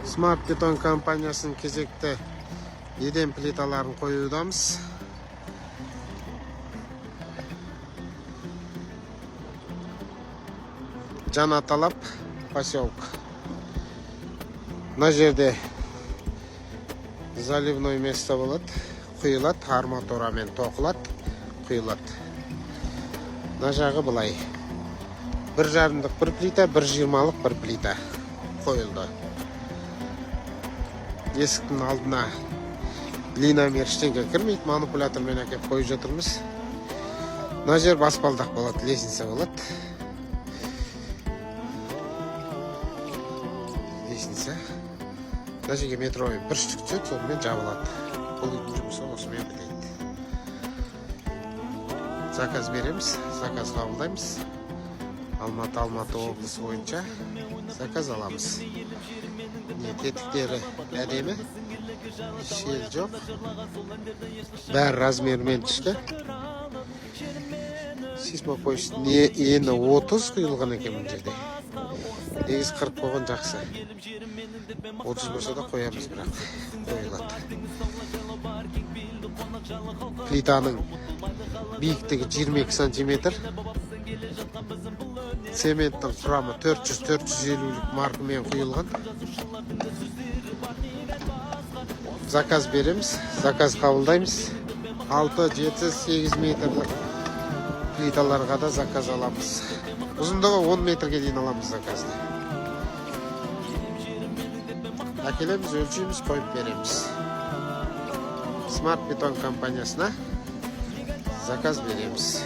Smart Beton компаниясының кезекті еден плиталарын қоюдамыз. Жаңа талап поселок. Мына жерде заливной место болады, құйылады, арматурамен тоқылады, құйылады. Мына жағы былай. 1,5 бір плита, 1,20 бір плита қойылды. Есіктің алдына длинномер ештеңе кірмейді, манипулятормен әкеп қойып жатырмыз. Мына жер баспалдақ болады, лестница болады. Лестница. Мына жерге метромен бір штук түседі, сонымен жабылады. Бұл үйдің жұмысы осымен бітеді. Заказ береміз, заказ қабылдаймыз. Алматы облысы бойынша заказ аламыз. Тетіктері әдемі, шел жоқ. Бәрі размермен түсті. Сейсмопоястың ені 30 құйылған екен бұл жерде. Негіз 40 болған жақсы. 30 болса да қоямыз, бірақ қойылады. Плитаның биіктігі 22 сантиметр. Цементтің құрамы 400-450 маркамен құйылған. Заказ береміз, заказ қабылдаймыз. 6-7-8 метрлік плиталарға да заказ аламыз. Ұзындығы 10 метрге дейін аламыз заказды. Әкелеміз, өлшейміз, қойып береміз. Smart Beton компаниясына заказ береміз.